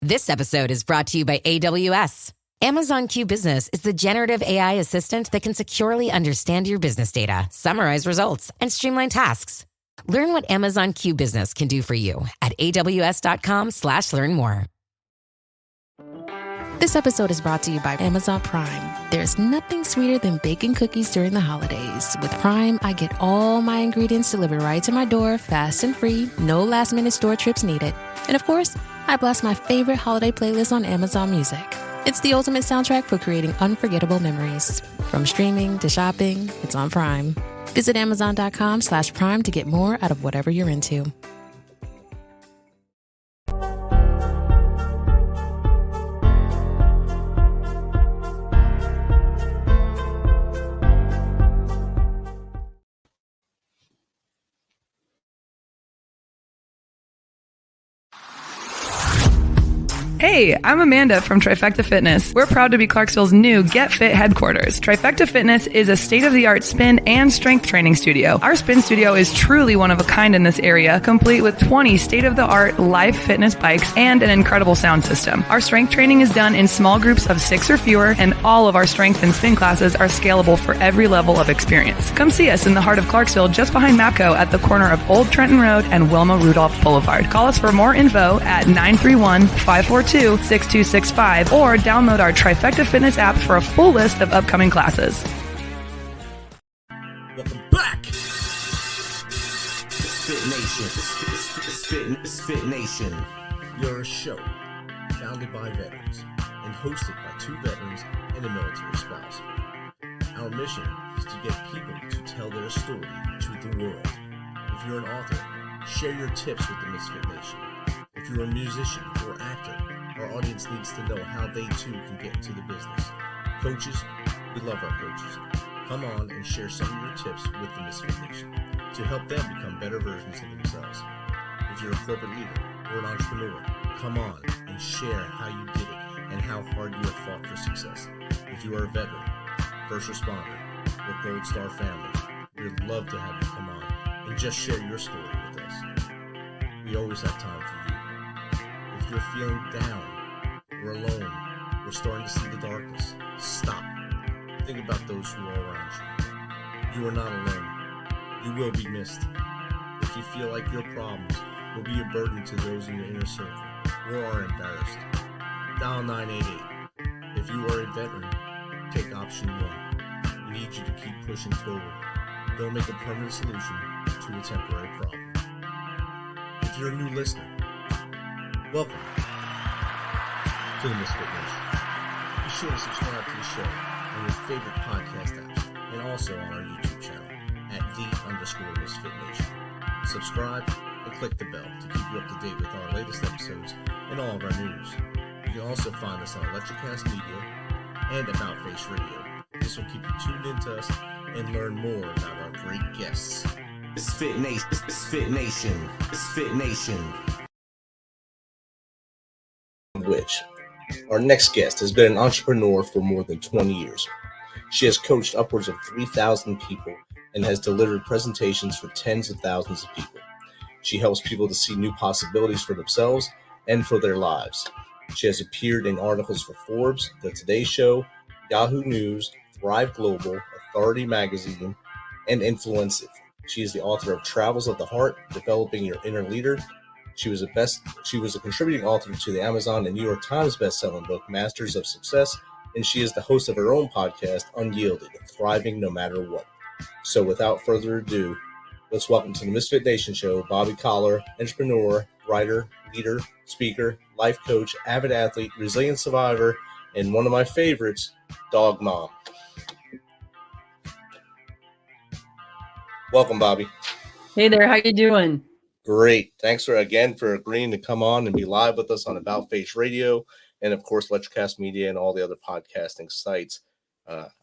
This episode is brought to you by AWS. Amazon Q Business is the generative AI assistant that can securely understand your business data, summarize results, and streamline tasks. Learn what Amazon Q Business can do for you at aws.com/learn more. This episode is brought to you by Amazon Prime. There's nothing sweeter than baking cookies during the holidays. With Prime, I get all my ingredients delivered right to my door, fast and free, no last-minute store trips needed. And of course, I blast my favorite holiday playlist on Amazon Music. It's the ultimate soundtrack for creating unforgettable memories. From streaming to shopping, it's on Prime. Visit Amazon.com/Prime to get more out of whatever you're into. Hey, I'm Amanda from Trifecta Fitness. We're proud to be Clarksville's new Get Fit headquarters. Trifecta Fitness is a state-of-the-art spin and strength training studio. Our spin studio is truly one of a kind in this area, complete with 20 state-of-the-art live fitness bikes and an incredible sound system. Our strength training is done in small groups of 6 or fewer, and all of our strength and spin classes are scalable for every level of experience. Come see us in the heart of Clarksville, just behind MAPCO at the corner of Old Trenton Road and Wilma Rudolph Boulevard. Call us for more info at 931-542-6265 or download our Trifecta Fitness app for a full list of upcoming classes. Welcome back! MisFitNation. Your show, founded by veterans and hosted by 2 veterans and a military spouse. Our mission is to get people to tell their story to the world. If you're an author, share your tips with the Misfit Nation. If you're a musician or actor, our audience needs to know how they too can get into the business. Coaches, we love our coaches. Come on and share some of your tips with the Misfit Nation to help them become better versions of themselves. If you're a corporate leader or an entrepreneur, come on and share how you did it and how hard you have fought for success. If you are a veteran, first responder, or Gold Star family, we'd love to have you come on and just share your story with us. We always have time for you. If you're feeling down or alone or starting to see the darkness, stop. Think about those who are around you. You are not alone. You will be missed. If you feel like your problems will be a burden to those in your inner circle or are embarrassed, dial 988. If you are a veteran, take option 1. We need you to keep pushing forward. Don't make a permanent solution to a temporary problem. If you're a new listener, welcome to the Misfit Nation. Be sure to subscribe to the show on your favorite podcast apps and also on our YouTube channel at @the_MisFitNation. Subscribe and click the bell to keep you up to date with our latest episodes and all of our news. You can also find us on Electrocast Media and About Face Radio. This will keep you tuned into us and learn more about our great guests. MisFitNation. Which our next guest has been an entrepreneur for more than 20 years. She has coached upwards of 3,000 people and has delivered presentations for tens of thousands of people. She helps people to see new possibilities for themselves and for their lives. She has appeared in articles for Forbes, The Today Show, Yahoo News, Thrive Global, Authority Magazine, and Influencive. She is the author of Travels of the Heart, Developing Your Inner Leader. She was a contributing author to the Amazon and New York Times best-selling book, Masters of Success, and she is the host of her own podcast, Unyielded, Thriving No Matter What. So without further ado, let's welcome to the Misfit Nation show, Bobbi Kahler, entrepreneur, writer, leader, speaker, life coach, avid athlete, resilient survivor, and one of my favorites, dog mom. Welcome, Bobbi. Hey there, how you doing? Great. Thanks for agreeing to come on and be live with us on About Face Radio and, of course, Electrocast Media and all the other podcasting sites.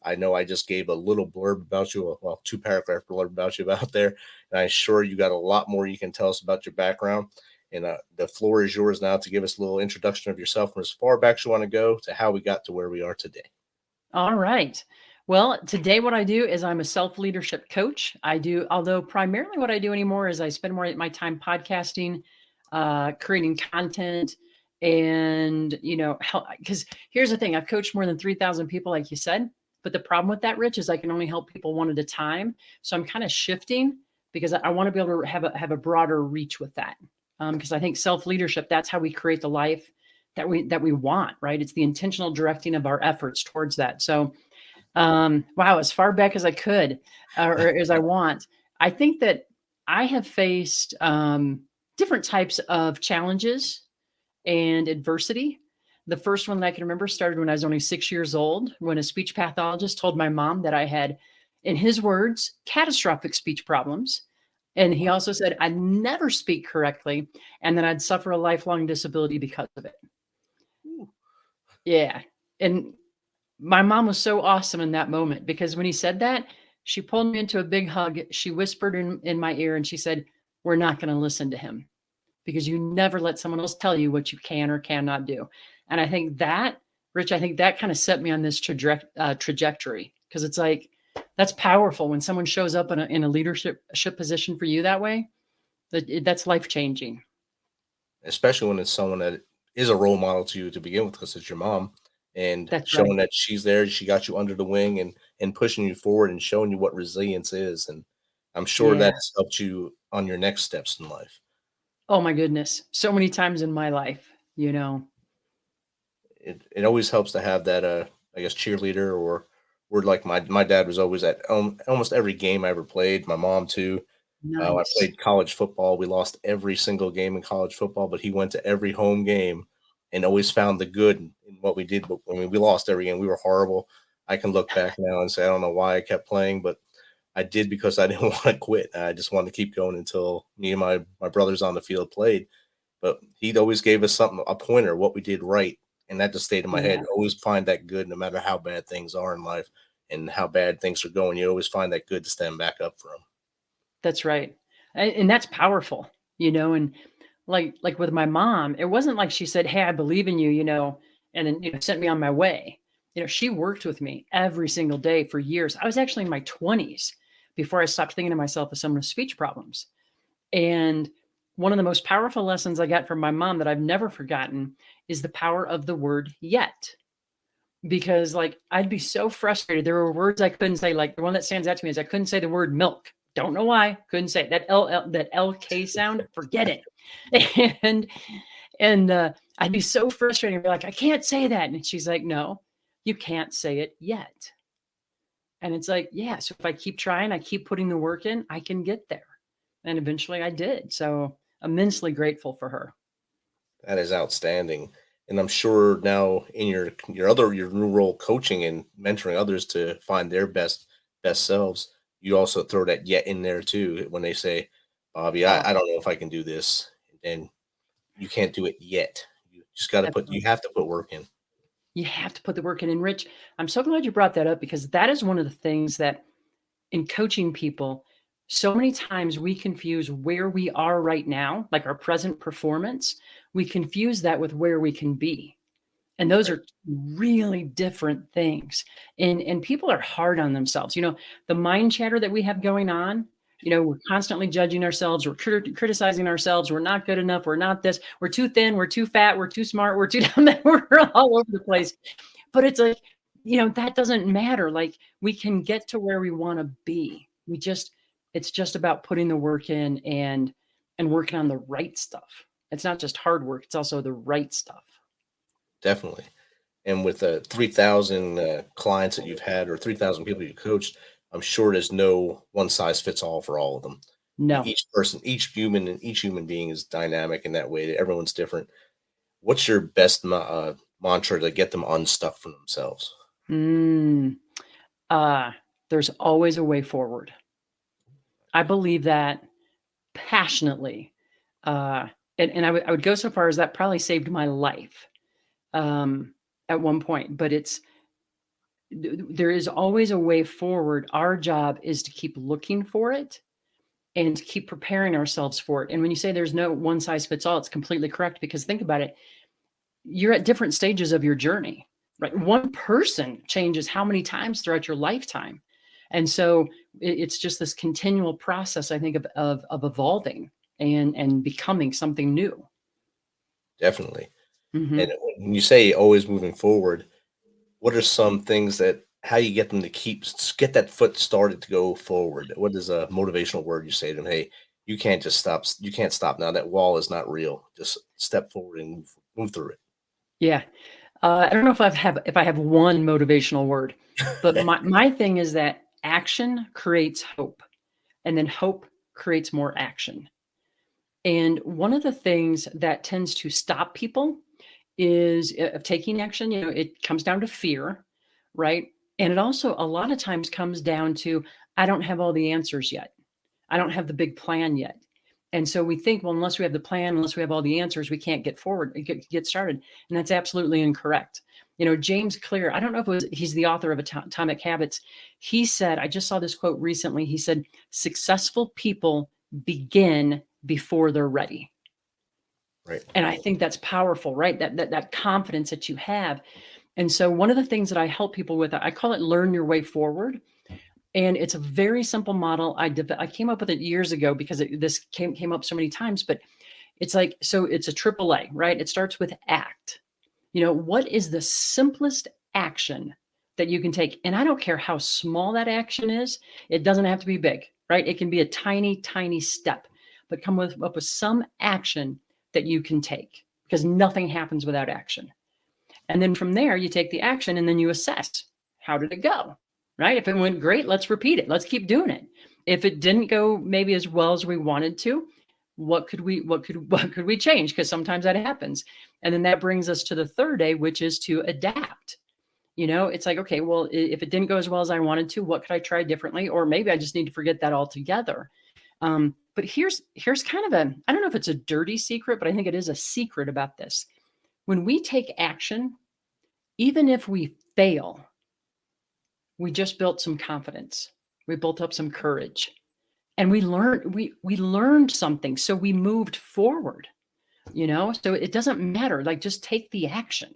I know I just gave a little blurb about you, well, 2-paragraph blurb about you out there, and I'm sure you got a lot more you can tell us about your background. And the floor is yours now to give us a little introduction of yourself from as far back as you want to go to how we got to where we are today. All right. Well, today what I do is I'm a self-leadership coach. Although primarily what I do anymore is I spend more of my time podcasting, creating content, And, because here's the thing, I've coached more than 3,000 people, like you said, but the problem with that, Rich, is I can only help people one at a time. So I'm kind of shifting because I want to be able to have a broader reach with that. Because I think self-leadership, that's how we create the life that we want, right? It's the intentional directing of our efforts towards that. So, wow, as far back as I could, or as I want, I think that I have faced different types of challenges and adversity. The first one that I can remember started when I was only 6 years old, when a speech pathologist told my mom that I had, in his words, catastrophic speech problems. And he also said I'd never speak correctly and that I'd suffer a lifelong disability because of it. Yeah. And my mom was so awesome in that moment, because when he said that, she pulled me into a big hug. She whispered in my ear and she said, "We're not going to listen to him, because you never let someone else tell you what you can or cannot do." And I think that, Rich, I think that kind of set me on this trajectory, because it's like, that's powerful when someone shows up in a leadership position for you that way. That's life changing. Especially when it's someone that is a role model to you to begin with, because it's your mom, and That's right. showing that she's there, she got you under the wing and pushing you forward and showing you what resilience is. And I'm sure Yeah. that's helped you on your next steps in life. Oh my goodness. So many times in my life. It always helps to have that I guess cheerleader, or like my dad was always at almost every game I ever played. My mom too. I Nice. played college football. We lost every single game in college football, but he went to every home game and always found the good in what we did. But I mean, we lost every game. We were horrible. I can look back now and say I don't know why I kept playing, but I did because I didn't want to quit. I just wanted to keep going until me and my brothers on the field played. But he'd always gave us something, a pointer, what we did right, and that just stayed in my head. Yeah, Always find that good, no matter how bad things are in life and how bad things are going. You always find that good to stand back up from. that's right. And that's powerful. And like with my mom, it wasn't like she said, "Hey, I believe in you," and then, sent me on my way. She worked with me every single day for years. I was actually in my 20s before I stopped thinking of myself as someone with speech problems. And one of the most powerful lessons I got from my mom that I've never forgotten is the power of the word yet. Because, like, I'd be so frustrated. There were words I couldn't say. Like, the one that stands out to me is I couldn't say the word milk. Don't know why. Couldn't say it. That that LK sound, forget it. And I'd be so frustrated. I'd be like, "I can't say that." And she's like, "No, you can't say it yet." And it's like, yeah, so if I keep trying, I keep putting the work in, I can get there. And eventually I did. So immensely grateful for her. That is outstanding. And I'm sure now in your new role, coaching and mentoring others to find their best selves, you also throw that yet in there too when they say, "Bobby, Oh, I don't know if I can do this." And you can't do it yet. You just got to put you absolutely. have to put work in. You have to put the work in. And Rich, I'm so glad you brought that up, because that is one of the things that in coaching people, so many times we confuse where we are right now, like our present performance, we confuse that with where we can be. And those Right. are really different things. And people are hard on themselves. The mind chatter that we have going on, we're constantly judging ourselves, we're criticizing ourselves, we're not good enough, we're not this, we're too thin, we're too fat, we're too smart, we're too dumb, we're all over the place. But it's like, that doesn't matter. Like, we can get to where we want to be. It's just about putting the work in and working on the right stuff. It's not just hard work, it's also the right stuff. Definitely. And with 3,000 clients that you've had, or 3,000 people you coached, I'm sure there's no one size fits all for all of them. No. Each person, each human being is dynamic in that way. That everyone's different. What's your best mantra to get them unstuck from themselves? Mm, uh, there's always a way forward. I believe that passionately. Uh, and I would go so far as that probably saved my life at one point. But there is always a way forward. Our job is to keep looking for it and to keep preparing ourselves for it. And when you say there's no one size fits all, it's completely correct, because think about it. You're at different stages of your journey, right? One person changes how many times throughout your lifetime. And so it's just this continual process, I think, of evolving and becoming something new. Definitely. Hmm. And when you say always moving forward, what are some things that how you get them to get that foot started to go forward? What is a motivational word you say to them? Hey, you can't just stop. You can't stop now. That wall is not real. Just step forward and move through Yeah. I don't know if I have one motivational word, but my thing is that action creates hope, and then hope creates more action. And one of the things that tends to stop people is of taking action. It comes down to fear, right? And it also a lot of times comes down to I don't have all the answers yet. I don't have the big plan yet. And so we think, well, unless we have the plan, unless we have all the answers, we can't get forward, get started. And that's absolutely incorrect. James Clear, I don't know if he's the author of Atomic Habits. He said, I just saw this quote recently. He said, successful people begin before they're ready. right. And I think that's powerful, right? That confidence that you have. And so one of the things that I help people with, I call it learn your way forward. And it's a very simple model. I came up with it years ago because this came up so many times, but it's like, so it's a AAA, right? It starts with act. What is the simplest action that you can take? And I don't care how small that action is. It doesn't have to be big, right? It can be a tiny, tiny step, but come up with some action that you can take, because nothing happens without action. And then from there, you take the action and then you assess, how did it go? Right? If it went great, let's repeat it. Let's keep doing it. If it didn't go maybe as well as we wanted to, what could we change? Because sometimes that happens. And then that brings us to the third day, which is to adapt. It's like, okay, well, if it didn't go as well as I wanted to, what could I try differently? Or maybe I just need to forget that altogether. But here's kind of I don't know if it's a dirty secret, but I think it is a secret about this. When we take action, even if we fail, we just built some confidence. We built up some courage, and we learned something. So we moved forward, so it doesn't matter. Like, just take the action.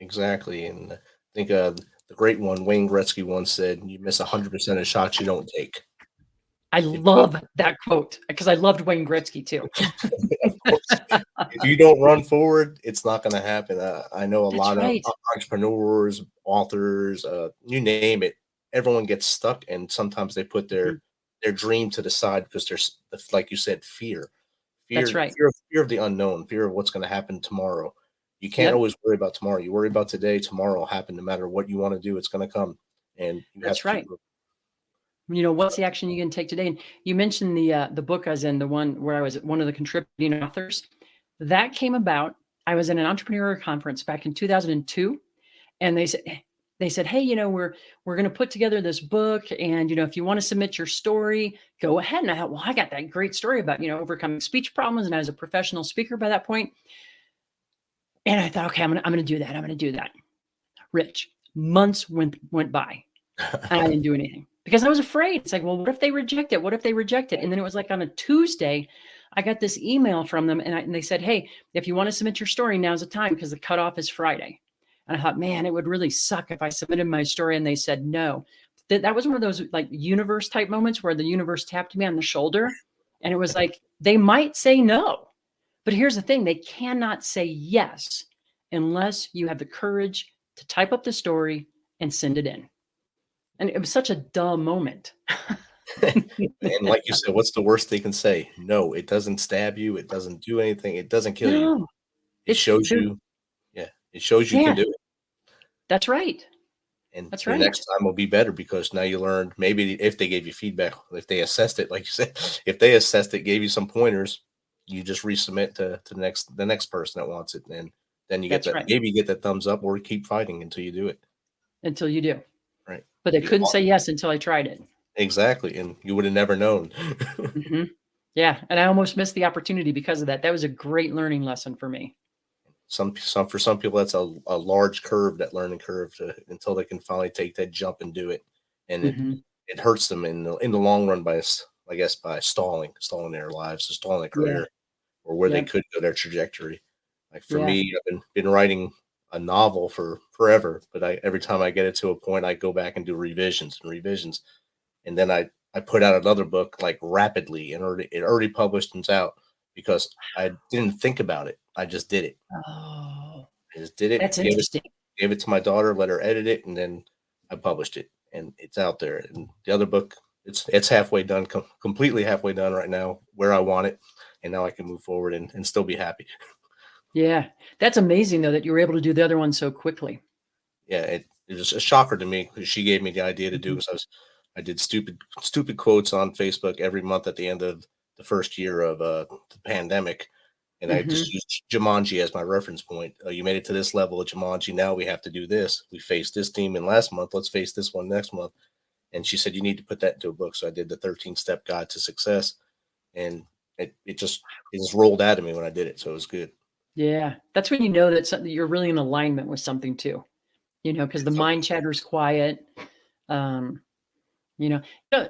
Exactly. And I think the great one, Wayne Gretzky, once said, "You miss 100% of shots you don't take." I If you don't, love that quote because I loved Wayne Gretzky too. of course, if you don't run forward, it's not going to happen. I know a That's lot of right. entrepreneurs, authors, you name it. Everyone gets stuck, and sometimes they put Mhm. their dream to the side because there's, like you said, That's right. fear of the unknown, fear of what's going to happen tomorrow. You can't Yep. always worry about tomorrow. You worry about today. Tomorrow will happen. No matter what you want to do, it's going to come, and you have That's to keep right. moving. What's the action you can take today? And you mentioned the book I was in, the one where I was one of the contributing authors. That came about. I was in an entrepreneurial conference back in 2002, and they said, hey, we're going to put together this book, and if you want to submit your story, go ahead. And I thought, well, I got that great story about overcoming speech problems, and I was a professional speaker by that point. And I thought, okay, I'm gonna do that. I'm gonna do that. Rich, months went by, and I didn't do anything because I was afraid. It's like, well, what if they reject it? What if they reject it? And then it was like on a Tuesday, I got this email from them, and they said, hey, if you want to submit your story, now's the time because the cutoff is Friday. And I thought, man, it would really suck if I submitted my story and they said no. That was one of those like universe type moments where the universe tapped me on the shoulder, and it was like, they might say no. But here's the thing, they cannot say yes unless you have the courage to type up the story and send it in. And it was such a dumb moment. And like you said, what's the worst they can say? No, it doesn't stab you. It doesn't do anything. It doesn't kill you. No, It shows there, you, yeah, it shows you can yeah, do it. that's right. And That's your right. next time will be better because now you learned maybe if they gave you feedback, if they assessed it, like you said, if they assessed it, gave you some pointers, you just resubmit to the next person that wants it. And then you get That's that, right. maybe you get that thumbs up or keep fighting until you do it. Until you do. Right. But they You couldn't say yes until I tried it. exactly. And you would have never known. Hmm. Yeah. And I almost missed the opportunity because of that. That was a great learning lesson for me. Some for some people that's a large curve, that learning curve until they can finally take that jump and do it. And Hmm. it hurts them in the long run by I guess by stalling their lives, stalling their Yeah. career or where they Yep. could go, their trajectory. Like for Yeah. me, I've been writing a novel for forever, but every time I get it to a point, I go back and do revisions and revisions, and then I put out another book like rapidly, and it already published and it's out because I didn't think about it. I just did it. Oh, I just did it, that's interesting. gave it to my daughter, let her edit it, and then I published it, and it's out there. And the other book, it's halfway done, completely halfway done right now, where I want it, and now I can move forward and still be happy. Yeah. That's amazing though, that you were able to do the other one so quickly. Yeah, it was a shocker to me because she gave me the idea to do. Mhm. So I did stupid quotes on Facebook every month at the end of the first year of the pandemic, and I just Mhm. used Jumanji as my reference point. You made it to this level of Jumanji. Now we have to do this. We faced this demon last month. Let's face this one next month. And she said, you need to put that into a book. So I did the 13-step guide to success. And it just rolled out of me when I did it. So it was good. Yeah. That's when you know that something, you're really in alignment with something too, because the So, mind chatter's quiet. Um,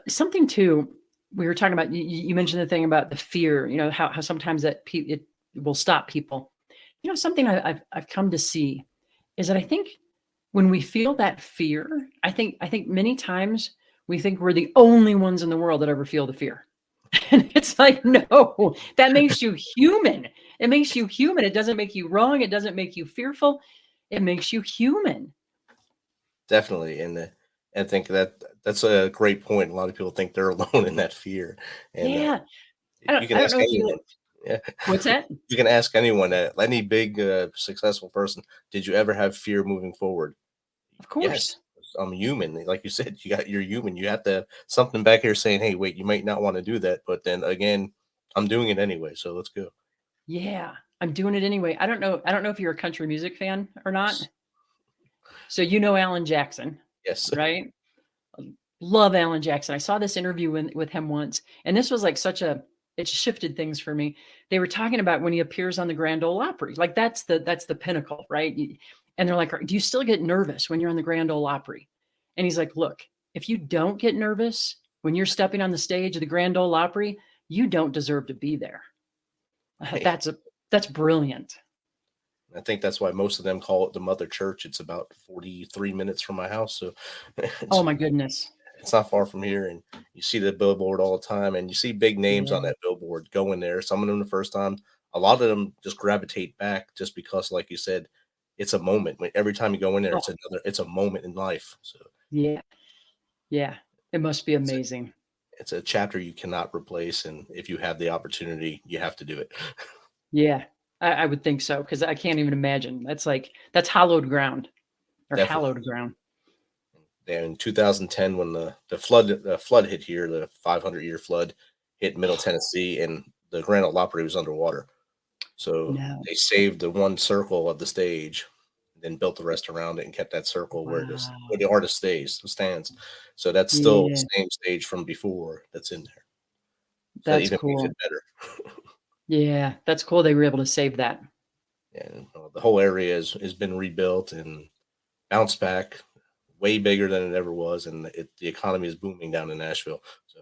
something too, we were talking about, you mentioned the thing about the fear, how sometimes it will stop people. Something I've come to see is that I think when we feel that fear, I think many times we think we're the only ones in the world that ever feel the fear. And it's like, no, that makes you human. It makes you human. It doesn't make you wrong. It doesn't make you fearful. It makes you human. definitely. And I think that's a great point. A lot of people think they're alone in that fear. And Yeah. I don't, you can I don't ask know if you, anyone. Yeah. what's that? You can ask anyone, any big successful person, did you ever have fear moving forward? Of Yes, course. I'm human. Like you said, you're human. You have to have something back here saying, "Hey, wait, you might not want to do that," but then again, I'm doing it anyway, so let's go. Yeah. I'm doing it anyway. I don't know. I don't know if you're a country music fan or not. So Alan Jackson, Yes. right? Love Alan Jackson. I saw this interview with him once, and this was like it shifted things for me. They were talking about when he appears on the Grand Ole Opry. Like that's the pinnacle, right? And they're like, do you still get nervous when you're on the Grand Ole Opry? And he's like, look, if you don't get nervous when you're stepping on the stage of the Grand Ole Opry, you don't deserve to be there. Hey, That's brilliant. I think that's why most of them call it the Mother Church. It's about 43 minutes from my house, so Oh it's my goodness. it's not far from here. And you see the billboard all the time, and you see big names on Yeah. that billboard going there. Some of them the first time, a lot of them just gravitate back just because, like you said, it's a moment. Every time you go in there, Oh it's a moment in life. So yeah. Yeah. It must be it's a, amazing. it's a chapter you cannot replace, and if you have the opportunity, you have to do it. Yeah, I would think so because I can't even imagine. That's hallowed ground or Definitely. hallowed ground. And in 2010, when the flood hit here, the 500-year flood hit Middle Tennessee, and the Grand Ole Opry was underwater. So No. they saved the one circle of the stage, then built the rest around it and kept that circle where Wow. the artist stands. So that's still Yeah, the same stage from before that's in there. So that that's even makes it cool. better. Yeah, that's cool. They were able to save that. And the whole area has been rebuilt and bounced back way bigger than it ever was, and the economy is booming down in Nashville. So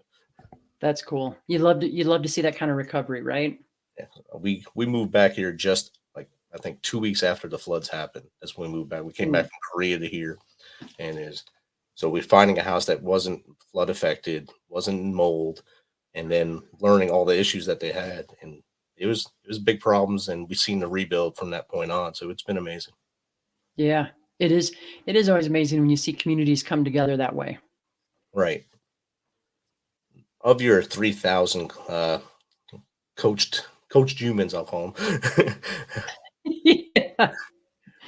That's cool. You'd love to see that kind of recovery, right? yeah, we moved back here just like I think 2 weeks after the floods happened. That's when we moved back. We came back Mm, from Korea to here, and is so we're finding a house that wasn't flood affected, wasn't mold, and then learning all the issues that they had, and it was big problems, and we've seen the rebuild from that point on. So it's been amazing. yeah, it is. It is always amazing when you see communities come together that way. Right. Of your 3,000 coached humans, I'll call them. Yeah.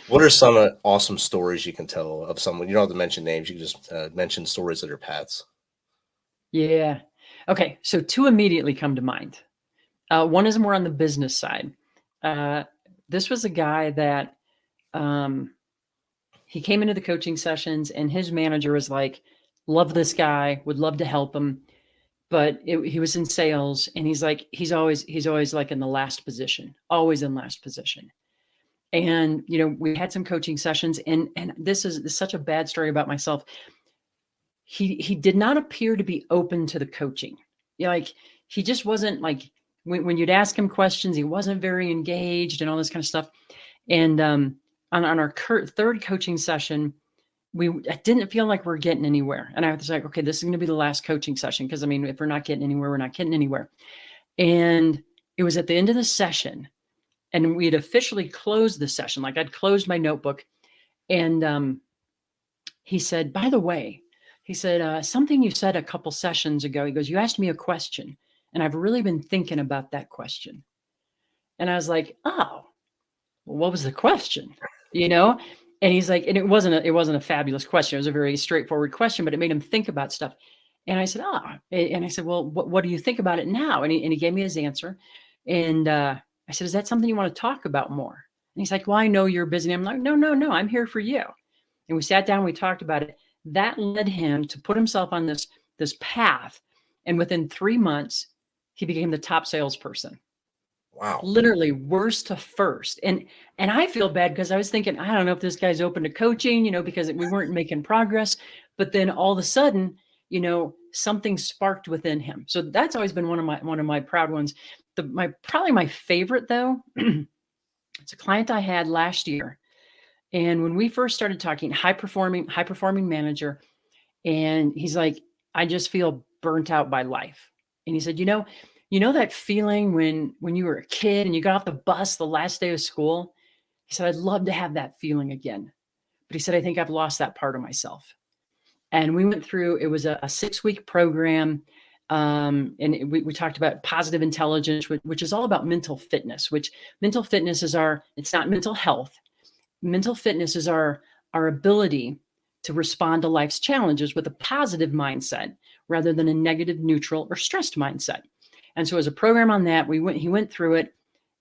What are some awesome stories you can tell of someone? You don't have to mention names. You can just mention stories of their paths. Yeah. Okay, so two immediately come to mind. One is more on the business side. Uh, this was a guy that um, he came into the coaching sessions, and his manager was like, "Love this guy, would love to help him," but he was in sales, and he's always like in the last position, always in last position. And we had some coaching sessions, and this is such a bad story about myself. He did not appear to be open to the coaching. Like he just wasn't like when you'd ask him questions, he wasn't very engaged and all this kind of stuff. And on our third coaching session, I didn't feel like we're getting anywhere. And I was like, okay, this is going to be the last coaching session. Cause I mean, if we're not getting anywhere, we're not getting anywhere. And it was at the end of the session. And we had officially closed the session. Like I'd closed my notebook. And he said, by the way, he said, something you said a couple sessions ago. He goes, you asked me a question, and I've really been thinking about that question. And I was like, oh, well, what was the question? You know? And he's like, and it wasn't a fabulous question. It was a very straightforward question, but it made him think about stuff. And I said, and I said, well, what do you think about it now? And he gave me his answer. And I said, is that something you want to talk about more? And he's like, well, I know you're busy. I'm like, no, I'm here for you. And we sat down, we talked about it. That led him to put himself on this path. And within 3 months, he became the top salesperson. Wow. Literally worst to first. And I feel bad because I was thinking, I don't know if this guy's open to coaching, because we weren't making progress. But then all of a sudden, something sparked within him. So that's always been one of my proud ones. Probably my favorite though, it's a client I had last year. And when we first started talking, high performing manager, and he's like, I just feel burnt out by life. And he said, you know that feeling when you were a kid and you got off the bus the last day of school? He said, I'd love to have that feeling again. But he said, I think I've lost that part of myself. And we went through, it was a 6-week program. And we talked about positive intelligence, which is all about mental fitness, which mental fitness is it's not mental health. Mental fitness is our ability to respond to life's challenges with a positive mindset rather than a negative, neutral, or stressed mindset. And so as a program on that, he went through it.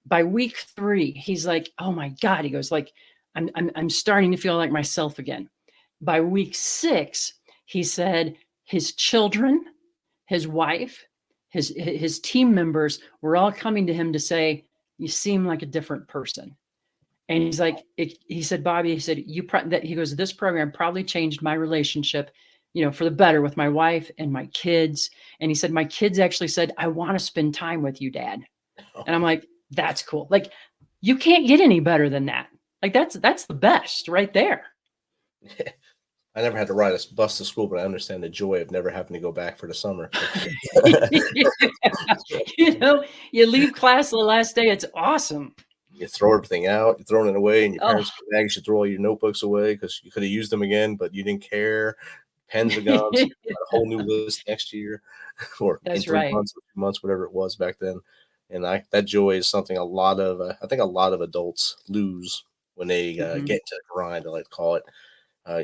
By week 3, he's like, oh my God, he goes like, I'm starting to feel like myself again. By week 6, he said his children, his wife, his team members were all coming to him to say, you seem like a different person. And he's like, he said, Bobbi, he said, he goes, this program probably changed my relationship, for the better with my wife and my kids. And he said, my kids actually said, I want to spend time with you, Dad. And I'm like, that's cool. Like, you can't get any better than that. Like, that's the best right there. I never had to ride a bus to school, but I understand the joy of never having to go back for the summer. You leave class the last day. It's awesome. You throw everything out, you're throwing it away, and your parents get mad. You should throw all your notebooks away because you could have used them again, but you didn't care. Pens are gone, so you got a whole new list next year, or that's in 3 months, or 2 months, whatever it was back then. And that joy is something I think a lot of adults lose when they get into the grind, I like to call it.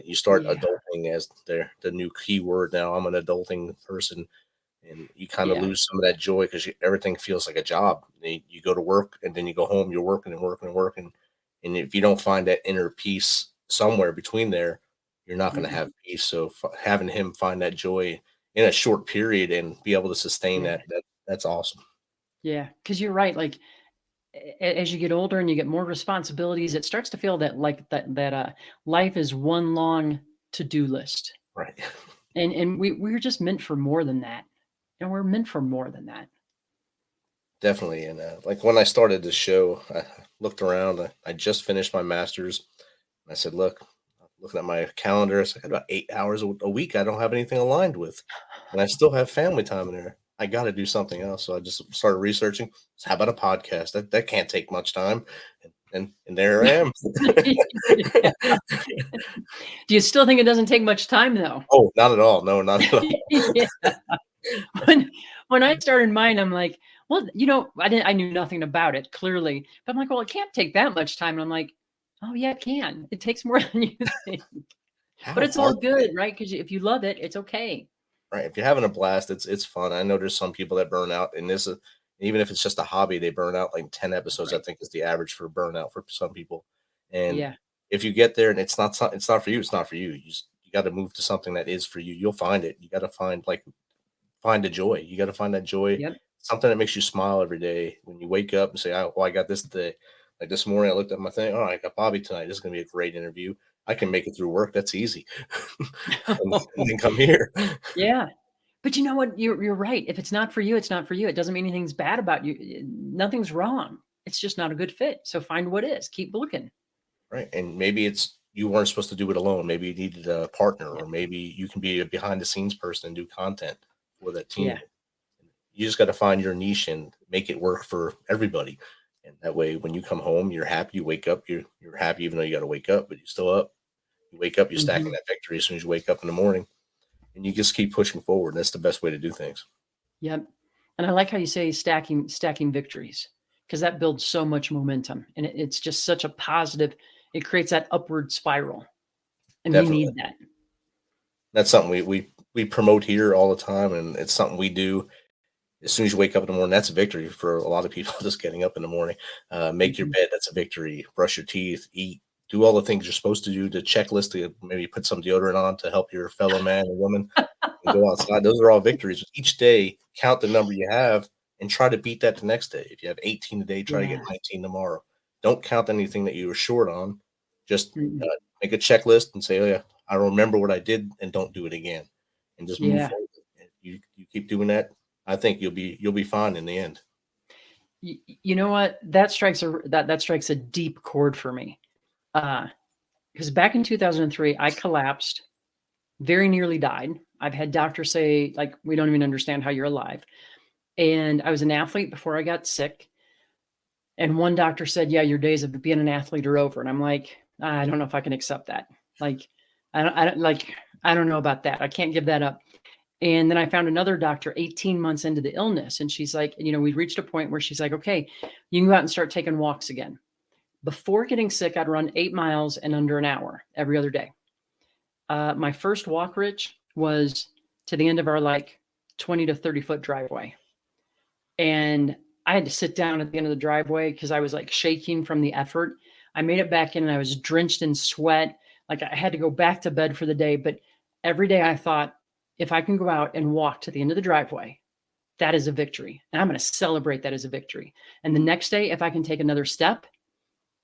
You start adulting as the new key word now. I'm an adulting person. And you kind of lose some of that joy because everything feels like a job. You go to work and then you go home, you're working and working and working. And if you don't find that inner peace somewhere between there, you're not going to have peace. So having him find that joy in a short period and be able to sustain that's awesome. Yeah, because you're right. Like as you get older and you get more responsibilities, it starts to feel that life is one long to-do list. Right. And we're just meant for more than that. And we're meant for more than that. Definitely. And like when I started this show, I looked around. I just finished my master's. And I said, looking at my calendar, I said, I got about 8 hours a week I don't have anything aligned with. And I still have family time in there. I got to do something else. So I just started researching. So how about a podcast? That can't take much time. And there I am. Do you still think it doesn't take much time though? Oh, not at all. No, not at all. When I started mine, I'm like, well, I knew nothing about it clearly, but I'm like, well, it can't take that much time. And I'm like, oh yeah, it can. It takes more than you think, but it's all good, right? Because if you love it, it's okay. Right. If you're having a blast, it's fun. I know there's some people that burn out, and this is even if it's just a hobby, they burn out like 10 episodes. Right. I think is the average for burnout for some people. And if you get there and it's not for you, it's not for you. You got to move to something that is for you. You'll find it. You got to find the joy. You got to find that joy. Yep. Something that makes you smile every day when you wake up and say, oh, well, I got this today. Like this morning, I looked at my thing. Oh, I got Bobbi tonight. This is going to be a great interview. I can make it through work. That's easy. and then come here. Yeah. But you know what? You're right. If it's not for you, it's not for you. It doesn't mean anything's bad about you. Nothing's wrong. It's just not a good fit. So find what is. Keep looking. Right. And maybe you weren't supposed to do it alone. Maybe you needed a partner, or maybe you can be a behind the scenes person and do content for that team. Yeah. You just got to find your niche and make it work for everybody. And that way, when you come home, you're happy. You wake up, you're happy, even though you got to wake up, but you're still up. You wake up, you're stacking that victory as soon as you wake up in the morning, and you just keep pushing forward. That's the best way to do things. Yep. And I like how you say stacking victories, because that builds so much momentum, and it's just such a positive. It creates that upward spiral, and Definitely. we need that. That's something we promote here all the time, and it's something we do. As soon as you wake up in the morning, that's a victory for a lot of people. Just getting up in the morning, make your bed, that's a victory. Brush your teeth, eat, do all the things you're supposed to do. The checklist to maybe put some deodorant on to help your fellow man or woman, and go outside. Those are all victories. Each day, count the number you have and try to beat that the next day. If you have 18 today, try to get 19 tomorrow. Don't count anything that you were short on. Just make a checklist and say, oh yeah, I remember what I did, and don't do it again, and just move forward. If you keep doing that, I think you'll be fine in the end. You know what? That strikes a deep chord for me. Because back in 2003, I collapsed, very nearly died. I've had doctors say, like, we don't even understand how you're alive. And I was an athlete before I got sick. And one doctor said, yeah, your days of being an athlete are over. And I'm like, I don't know if I can accept that. Like, I don't know about that. I can't give that up. And then I found another doctor 18 months into the illness. And she's like, we reached a point where she's like, okay, you can go out and start taking walks again. Before getting sick, I'd run 8 miles in under an hour every other day. My first walk, Rich, was to the end of our 20 to 30 foot driveway. And I had to sit down at the end of the driveway because I was shaking from the effort. I made it back in and I was drenched in sweat. I had to go back to bed for the day. But every day I thought, if I can go out and walk to the end of the driveway, that is a victory. And I'm going to celebrate that as a victory. And the next day, if I can take another step,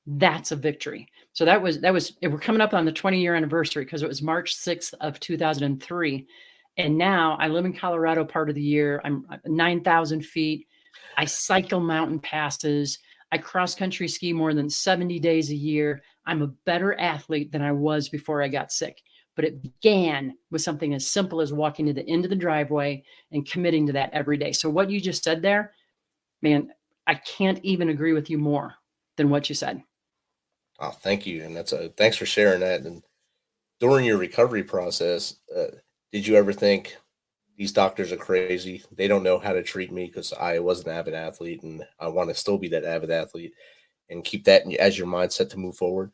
that's a victory. So we're coming up on the 20-year anniversary, because it was March 6th of 2003. And now I live in Colorado part of the year. I'm 9,000 feet. I cycle mountain passes. I cross country ski more than 70 days a year. I'm a better athlete than I was before I got sick. But it began with something as simple as walking to the end of the driveway and committing to that every day. So what you just said there, man, I can't even agree with you more than what you said. Oh, thank you. And thanks for sharing that. And during your recovery process, did you ever think, these doctors are crazy? They don't know how to treat me because I was an avid athlete, and I want to still be that avid athlete, and keep that as your mindset to move forward?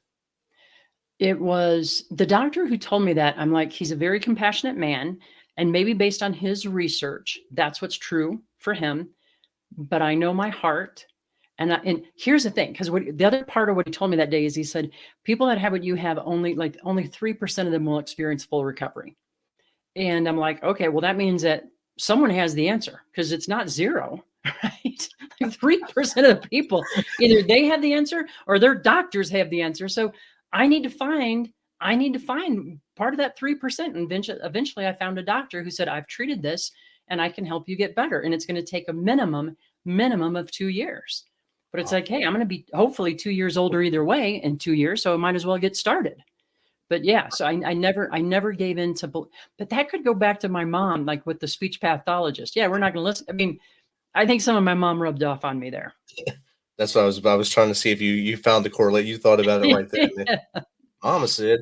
It was the doctor who told me that. I'm like, he's a very compassionate man, and maybe based on his research, that's what's true for him. But I know my heart. And here's the thing, because the other part of what he told me that day is he said, people that have what you have, only 3% of them will experience full recovery. And I'm like, okay, well, that means that someone has the answer, because it's not zero, right? 3% of the people, either they have the answer or their doctors have the answer. So I need to find part of that 3%. And eventually I found a doctor who said, I've treated this and I can help you get better. And it's going to take a minimum of 2 years. But it's like, hey, I'm going to be hopefully 2 years older either way in 2 years. So I might as well get started. But yeah, so I never gave in to, but that could go back to my mom, with the speech pathologist. Yeah, we're not going to listen. I mean, I think some of my mom rubbed off on me there. That's what I was trying to see if you found the correlate. You thought about it right there. Yeah. Mama said,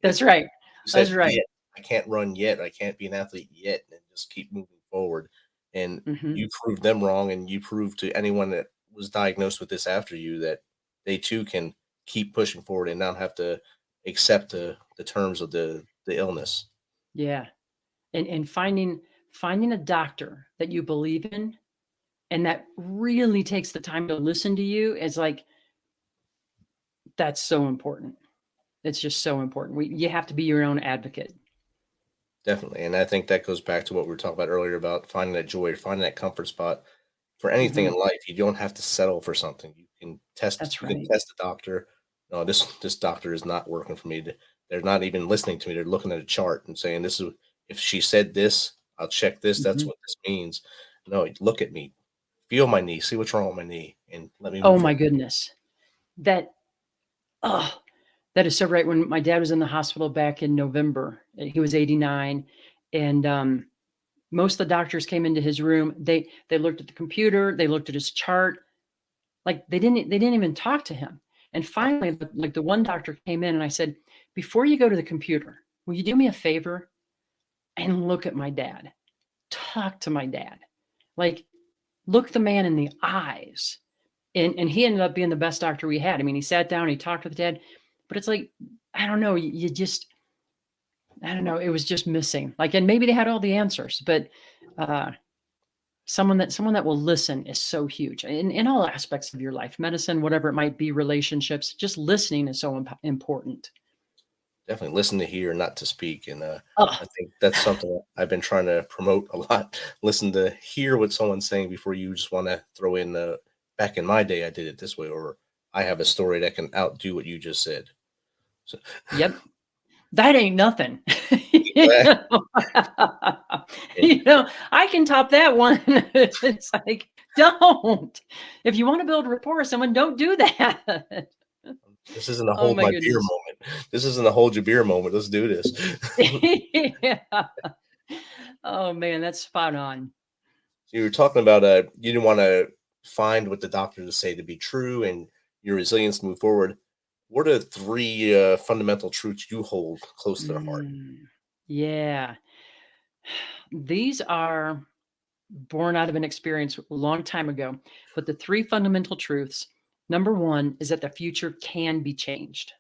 that's right. Said, that's right. I can't run yet. I can't be an athlete yet, and just keep moving forward. And you proved them wrong, and you proved to anyone that was diagnosed with this after you that they too can keep pushing forward and not have to accept the terms of the illness. Yeah. And finding a doctor that you believe in and that really takes the time to listen to you is that's so important. It's just so important. You have to be your own advocate. Definitely. And I think that goes back to what we were talking about earlier about finding that joy, finding that comfort spot. For anything in life, you don't have to settle for something. You can test. Can test the doctor. No, this doctor is not working for me. They're not even listening to me. They're looking at a chart and saying, "This is if she said this, I'll check this. That's what this means." No, look at me, feel my knee, see what's wrong with my knee, and let me. Oh my goodness, that is so right. When my dad was in the hospital back in November, he was 89, and most of the doctors came into his room. They looked at the computer, they looked at his chart. Like they didn't even talk to him. And finally, like the one doctor came in and I said, before you go to the computer, will you do me a favor and look at my dad? Talk to my dad. Like, look the man in the eyes. And he ended up being the best doctor we had. I mean, he sat down, he talked with dad, but it's like, I don't know, you just, I don't know, it was just missing. Like, and maybe they had all the answers, but someone that will listen is so huge in all aspects of your life, medicine, whatever it might be, relationships. Just listening is so important. Definitely listen to hear, not to speak. And Oh, I think that's something that I've been trying to promote a lot. Listen to hear what someone's saying before you just want to throw in back in my day, I did it this way, or I have a story that can outdo what you just said. So, yep. That ain't nothing. exactly. I can top that one. It's like, don't. If you want to build rapport with someone, don't do that. This isn't a Oh hold my my beer goodness. moment. This isn't a hold your beer moment. Let's do this. Yeah. Oh man, that's spot on. You were talking about you didn't want to find what the doctor to say to be true and your resilience to move forward. What are three fundamental truths you hold close to the heart? Yeah. These are born out of an experience a long time ago. But the three fundamental truths, number one, is that the future can be changed,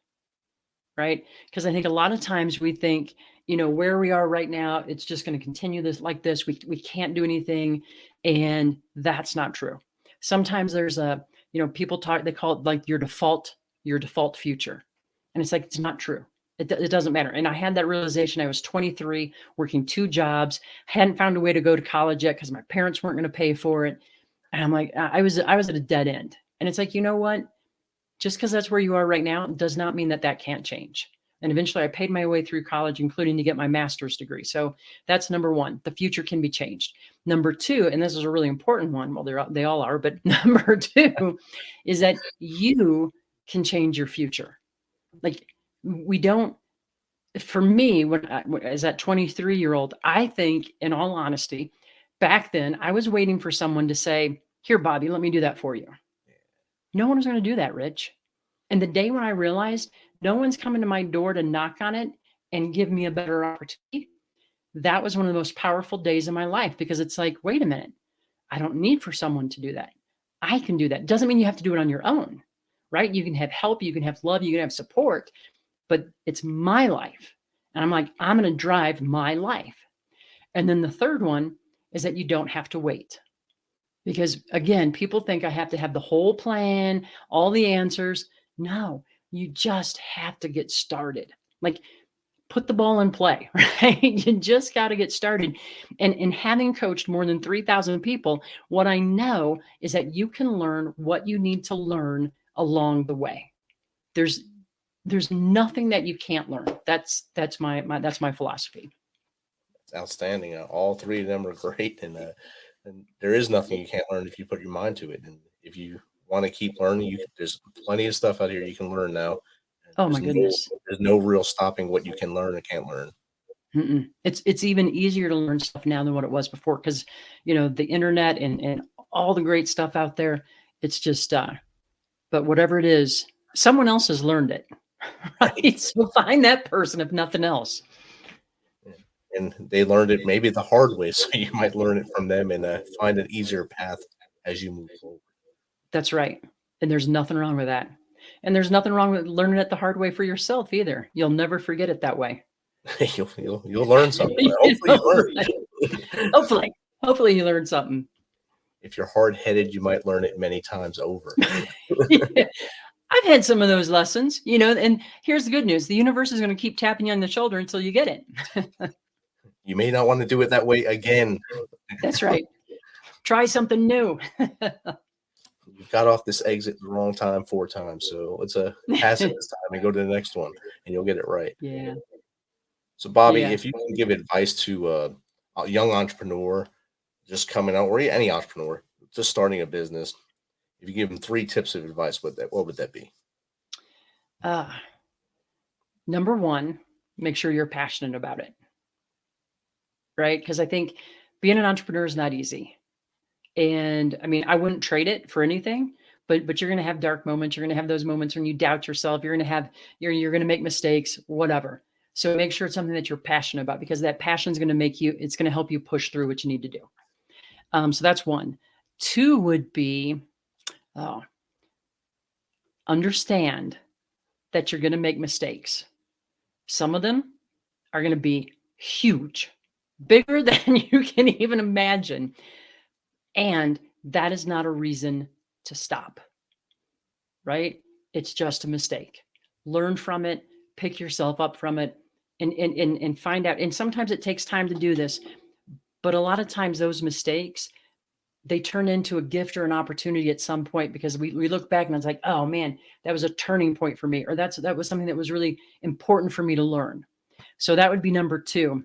right? Because I think a lot of times we think, where we are right now, it's just going to continue this like this. We can't do anything. And that's not true. Sometimes there's people talk, they call it like your default future. And it's like, it's not true. It doesn't matter. And I had that realization. I was 23, working 2 jobs, hadn't found a way to go to college yet because my parents weren't going to pay for it. And I'm like, I was at a dead end. And it's like, you know what? Just because that's where you are right now does not mean that can't change. And eventually I paid my way through college, including to get my master's degree. So that's number one. The future can be changed. Number two, and this is a really important one. Well, they all are, but number two is that you can change your future. Like we don't, for me, as that 23-year-old, I think in all honesty, back then I was waiting for someone to say, here, Bobbi, let me do that for you. No one was going to do that, Rich. And the day when I realized no one's coming to my door to knock on it and give me a better opportunity, that was one of the most powerful days of my life because it's like, wait a minute, I don't need for someone to do that. I can do that. Doesn't mean you have to do it on your own, right? You can have help, you can have love, you can have support, but it's my life. And I'm like, I'm going to drive my life. And then the third one is that you don't have to wait. Because again, people think I have to have the whole plan, all the answers. No, you just have to get started. Like put the ball in play, right? You just got to get started. And having coached more than 3,000 people, what I know is that you can learn what you need to learn along the way. There's nothing that you can't learn. That's my philosophy. It's outstanding. All three of them are great, and there is nothing you can't learn if you put your mind to it. And if you want to keep learning, there's plenty of stuff out here you can learn now. And Oh my goodness. there's no real stopping what you can learn and can't learn. It's even easier to learn stuff now than what it was before because the internet and all the great stuff out there. It's just but whatever it is, someone else has learned it, right? So find that person if nothing else. And they learned it maybe the hard way, so you might learn it from them and find an easier path as you move forward. That's right. And there's nothing wrong with that. And there's nothing wrong with learning it the hard way for yourself either. You'll never forget it that way. You'll learn something. Hopefully you learn. Hopefully you learn something. If you're hard-headed, you might learn it many times over. Yeah. I've had some of those lessons, and here's the good news. The universe is going to keep tapping you on the shoulder until you get it. You may not want to do it that way again. That's right. Try something new. You got off this exit the wrong time 4 times, so let's pass it this time and go to the next one, and you'll get it right. Yeah. So, Bobbi, Yeah. if you can give advice to a young entrepreneur just coming out, or any entrepreneur just starting a business, if you give them 3 tips of advice, what would that be? Number one, make sure you're passionate about it, right? Because I think being an entrepreneur is not easy. And I mean, I wouldn't trade it for anything, but you're going to have dark moments. You're going to have those moments when you doubt yourself. You're going to make mistakes, whatever. So make sure it's something that you're passionate about, because that passion is going to it's going to help you push through what you need to do. So that's one. Two would be, understand that you're going to make mistakes. Some of them are going to be huge, bigger than you can even imagine. And that is not a reason to stop, right? It's just a mistake. Learn from it, pick yourself up from it, and find out. And sometimes it takes time to do this, but a lot of times those mistakes, they turn into a gift or an opportunity at some point, because we look back and it's like, oh man, that was a turning point for me, or that was something that was really important for me to learn. So that would be number two.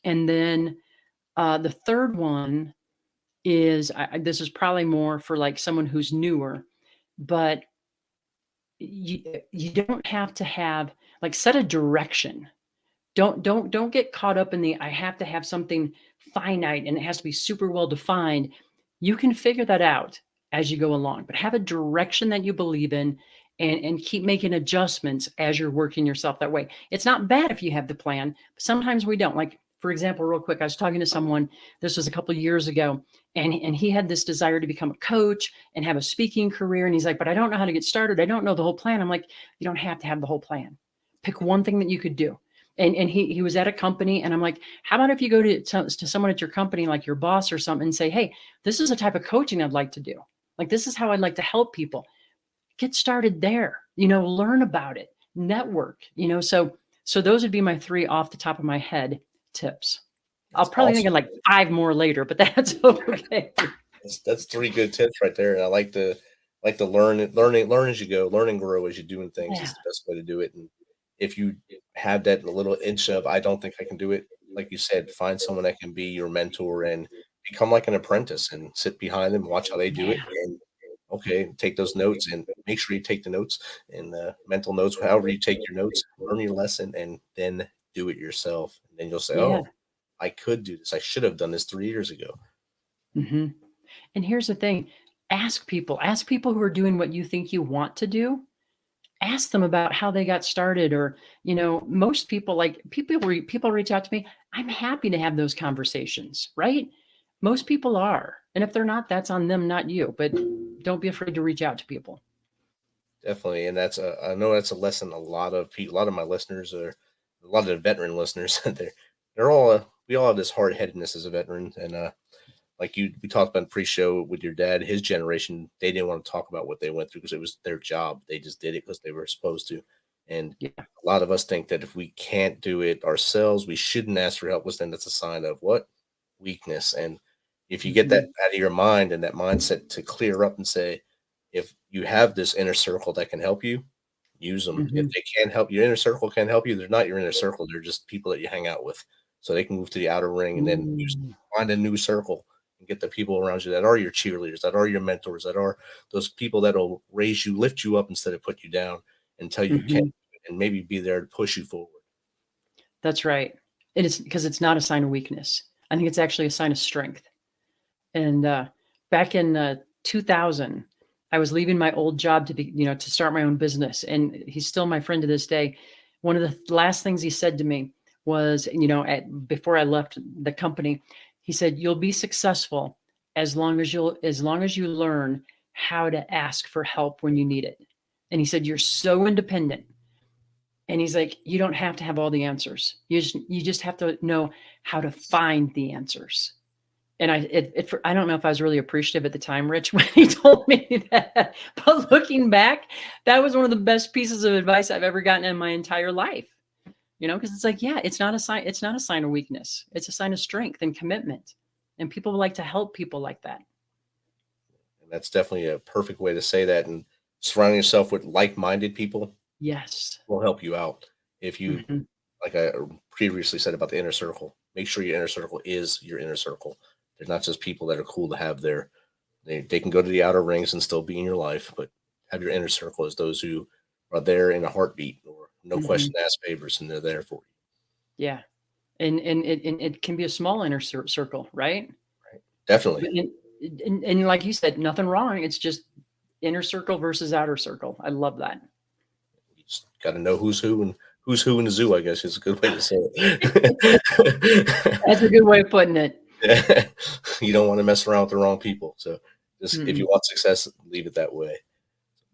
And then the third one is, this is probably more for like someone who's newer, but you don't have to have, like, set a direction. Don't get caught up in the, I have to have something finite and it has to be super well defined. You can figure that out as you go along, but have a direction that you believe in, and keep making adjustments as you're working yourself that way. It's not bad if you have the plan, but sometimes we don't. Like, for example, real quick, I was talking to someone, this was a couple of years ago, and he had this desire to become a coach and have a speaking career. And he's like, but I don't know how to get started. I don't know the whole plan. I'm like, you don't have to have the whole plan. Pick one thing that you could do. And he was at a company, and I'm like, how about if you go to someone at your company, like your boss or something, and say, hey, this is the type of coaching I'd like to do. Like, this is how I'd like to help people. Get started there, learn about it, network, so those would be my three off the top of my head tips. I'll probably think of like 5 more later, but that's okay. That's 3 good tips right there. And I like to learn as you go, learn and grow as you're doing things. Is the best way to do it. And if you have that little inch of, I don't think I can do it, like you said, find someone that can be your mentor and become like an apprentice and sit behind them, watch how they do it, and okay, take those notes and make sure you take the notes and mental notes, however you take your notes, learn your lesson, and then do it yourself. And then you'll say, Yeah. oh, I could do this. I should have done this 3 years ago. Mm-hmm. And here's the thing. Ask people who are doing what you think you want to do. Ask them about how they got started, or, most people, like, people reach out to me. I'm happy to have those conversations, right? Most people are. And if they're not, that's on them, not you. But don't be afraid to reach out to people. Definitely. And I know that's a lesson a lot of people, a lot of my listeners, are a lot of the veteran listeners, they're all, we all have this hard headedness as a veteran. And like we talked about in pre-show with your dad, his generation, they didn't want to talk about what they went through because it was their job. They just did it because they were supposed to. And a lot of us think that if we can't do it ourselves, we shouldn't ask for help. Because then that's a sign of what? Weakness. And if you get that out of your mind and that mindset to clear up and say, if you have this inner circle that can help you, use them. If they can't help, your inner circle can't help you, they're not your inner circle. They're just people that you hang out with. So they can move to the outer ring and then find a new circle and get the people around you that are your cheerleaders, that are your mentors, that are those people that will raise you, lift you up instead of put you down, and tell you can, and maybe be there to push you forward. That's right. And it's because it's not a sign of weakness. I think it's actually a sign of strength. And back in 2000, I was leaving my old job to start my own business. And he's still my friend to this day. One of the last things he said to me was, before I left the company, he said, you'll be successful as long as you learn how to ask for help when you need it. And he said, you're so independent. And he's like, you don't have to have all the answers. You just have to know how to find the answers. And I don't know if I was really appreciative at the time, Rich, when he told me that. But looking back, that was one of the best pieces of advice I've ever gotten in my entire life. Because it's like, it's not a sign of weakness. It's a sign of strength and commitment. And people like to help people like that. And that's definitely a perfect way to say that. And surrounding yourself with like-minded people, yes, will help you out. If you, like I previously said about the inner circle, make sure your inner circle is your inner circle. They're not just people that are cool to have there. They can go to the outer rings and still be in your life, but have your inner circle as those who are there in a heartbeat or no question asked favors, and they're there for you. Yeah. And it can be a small inner circle, right? Right. Definitely. And like you said, nothing wrong. It's just inner circle versus outer circle. I love that. You just got to know who's who in the zoo, I guess is a good way to say it. That's a good way of putting it. You don't want to mess around with the wrong people. So just if you want success, leave it that way.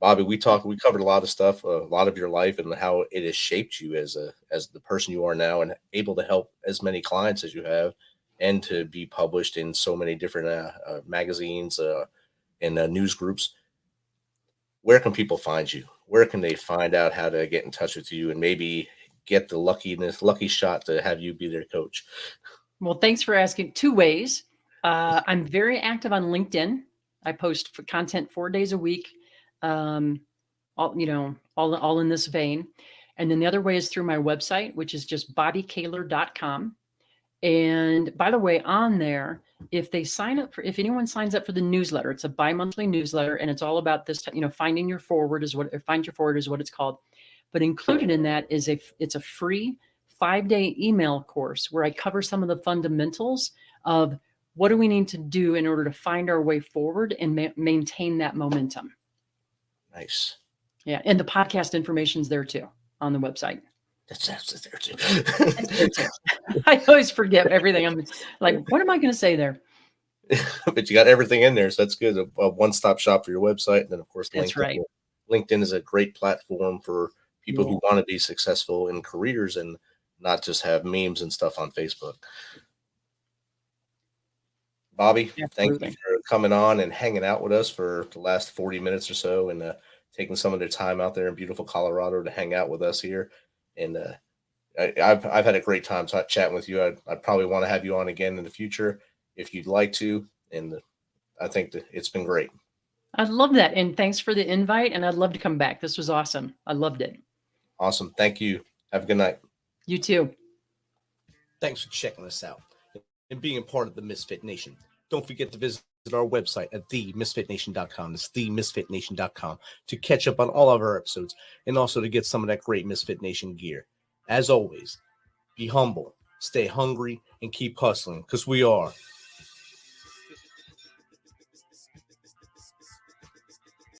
Bobbi, we covered a lot of stuff, a lot of your life and how it has shaped you as the person you are now and able to help as many clients as you have and to be published in so many different magazines and news groups. Where can people find you? Where can they find out how to get in touch with you and maybe get the lucky shot to have you be their coach? Well, thanks for asking. 2 ways. I'm very active on LinkedIn. I post for content 4 days a week. All in this vein. And then the other way is through my website, which is just bobbikahler.com. And by the way, on there, if anyone signs up for the newsletter, it's a bi-monthly newsletter, and it's all about this, finding your forward find your forward is what it's called. But included in that is it's a free 5-day email course where I cover some of the fundamentals of what do we need to do in order to find our way forward and maintain that momentum. Nice. Yeah. And the podcast information is there too on the website. That's there too. I always forget everything. I'm like, what am I going to say there? But you got everything in there. So that's good. A one-stop shop for your website. And then of course, that's LinkedIn. Right. LinkedIn is a great platform for people who want to be successful in careers and not just have memes and stuff on Facebook. Bobbi, Thank you for coming on and hanging out with us for the last 40 minutes or so and taking some of their time out there in beautiful Colorado to hang out with us here. And I've had a great time chatting with you. I'd probably want to have you on again in the future if you'd like to. And I think that it's been great. I love that. And thanks for the invite. And I'd love to come back. This was awesome. I loved it. Awesome. Thank you. Have a good night. You too. Thanks for checking us out and being a part of the Misfit Nation. Don't forget to visit our website at themisfitnation.com. It's themisfitnation.com to catch up on all of our episodes and also to get some of that great Misfit Nation gear. As always, be humble, stay hungry, and keep hustling because we are